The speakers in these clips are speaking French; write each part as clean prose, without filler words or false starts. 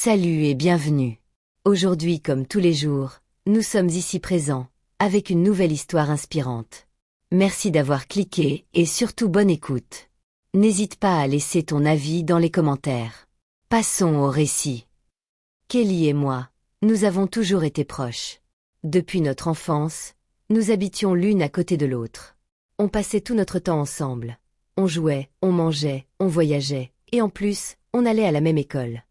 Salut et bienvenue. Aujourd'hui comme tous les jours, nous sommes ici présents, avec une nouvelle histoire inspirante. Merci d'avoir cliqué et surtout bonne écoute. N'hésite pas à laisser ton avis dans les commentaires. Passons au récit. Kelly et moi, nous avons toujours été proches. Depuis notre enfance, nous habitions l'une à côté de l'autre. On passait tout notre temps ensemble. On jouait, on mangeait, on voyageait, et en plus, on allait à la même école.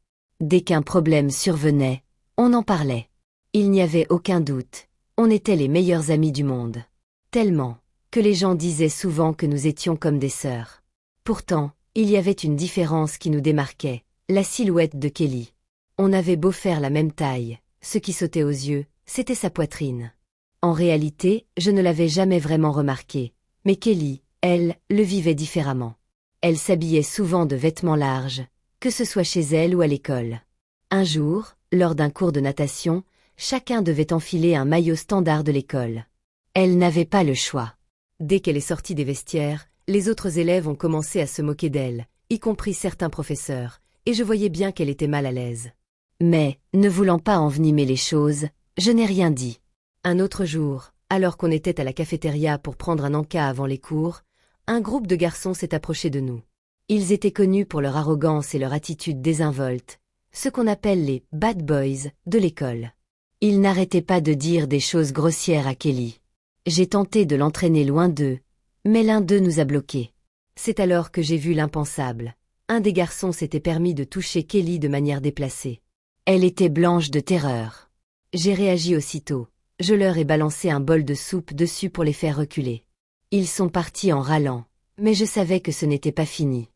Dès qu'un problème survenait, on en parlait. Il n'y avait aucun doute, on était les meilleurs amis du monde. Tellement, que les gens disaient souvent que nous étions comme des sœurs. Pourtant, il y avait une différence qui nous démarquait, la silhouette de Kelly. On avait beau faire la même taille, ce qui sautait aux yeux, c'était sa poitrine. En réalité, je ne l'avais jamais vraiment remarqué, mais Kelly, elle, le vivait différemment. Elle s'habillait souvent de vêtements larges, que ce soit chez elle ou à l'école. Un jour, lors d'un cours de natation, chacun devait enfiler un maillot standard de l'école. Elle n'avait pas le choix. Dès qu'elle est sortie des vestiaires, les autres élèves ont commencé à se moquer d'elle, y compris certains professeurs, et je voyais bien qu'elle était mal à l'aise. Mais, ne voulant pas envenimer les choses, je n'ai rien dit. Un autre jour, alors qu'on était à la cafétéria pour prendre un encas avant les cours, un groupe de garçons s'est approché de nous. Ils étaient connus pour leur arrogance et leur attitude désinvolte, ce qu'on appelle les « bad boys » de l'école. Ils n'arrêtaient pas de dire des choses grossières à Kelly. J'ai tenté de l'entraîner loin d'eux, mais l'un d'eux nous a bloqués. C'est alors que j'ai vu l'impensable. Un des garçons s'était permis de toucher Kelly de manière déplacée. Elle était blanche de terreur. J'ai réagi aussitôt. Je leur ai balancé un bol de soupe dessus pour les faire reculer. Ils sont partis en râlant, mais je savais que ce n'était pas fini.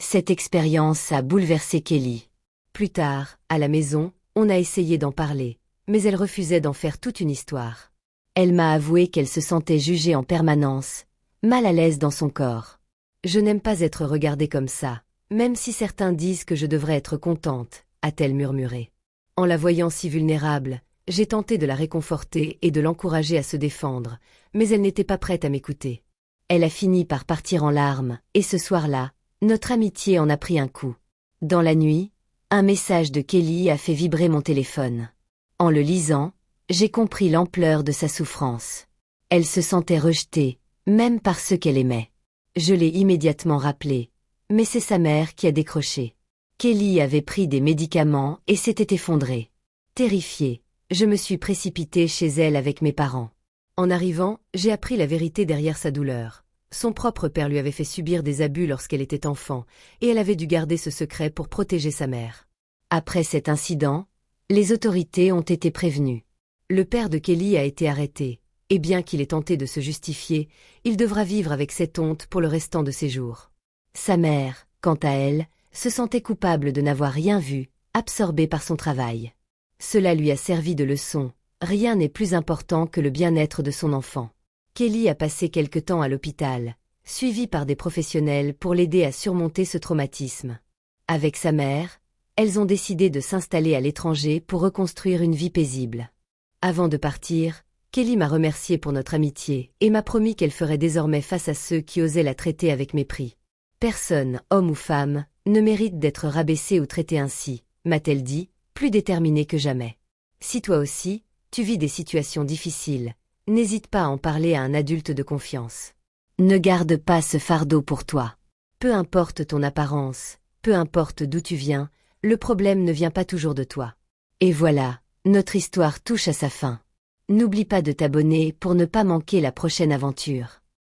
Cette expérience a bouleversé Kelly. Plus tard, à la maison, on a essayé d'en parler, mais elle refusait d'en faire toute une histoire. Elle m'a avoué qu'elle se sentait jugée en permanence, mal à l'aise dans son corps. Je n'aime pas être regardée comme ça, même si certains disent que je devrais être contente, a-t-elle murmuré. En la voyant si vulnérable, j'ai tenté de la réconforter et de l'encourager à se défendre, mais elle n'était pas prête à m'écouter. Elle a fini par partir en larmes, et ce soir-là, notre amitié en a pris un coup. Dans la nuit, un message de Kelly a fait vibrer mon téléphone. En le lisant, j'ai compris l'ampleur de sa souffrance. Elle se sentait rejetée, même par ceux qu'elle aimait. Je l'ai immédiatement rappelé, mais c'est sa mère qui a décroché. Kelly avait pris des médicaments et s'était effondrée. Terrifiée, je me suis précipitée chez elle avec mes parents. En arrivant, j'ai appris la vérité derrière sa douleur. Son propre père lui avait fait subir des abus lorsqu'elle était enfant, et elle avait dû garder ce secret pour protéger sa mère. Après cet incident, les autorités ont été prévenues. Le père de Kelly a été arrêté, et bien qu'il ait tenté de se justifier, il devra vivre avec cette honte pour le restant de ses jours. Sa mère, quant à elle, se sentait coupable de n'avoir rien vu, absorbée par son travail. Cela lui a servi de leçon, rien n'est plus important que le bien-être de son enfant. Kelly a passé quelque temps à l'hôpital, suivie par des professionnels pour l'aider à surmonter ce traumatisme. Avec sa mère, elles ont décidé de s'installer à l'étranger pour reconstruire une vie paisible. Avant de partir, Kelly m'a remercié pour notre amitié et m'a promis qu'elle ferait désormais face à ceux qui osaient la traiter avec mépris. Personne, homme ou femme, ne mérite d'être rabaissé ou traité ainsi, m'a-t-elle dit, plus déterminée que jamais. Si toi aussi, tu vis des situations difficiles, n'hésite pas à en parler à un adulte de confiance. Ne garde pas ce fardeau pour toi. Peu importe ton apparence, peu importe d'où tu viens, le problème ne vient pas toujours de toi. Et voilà, notre histoire touche à sa fin. N'oublie pas de t'abonner pour ne pas manquer la prochaine aventure.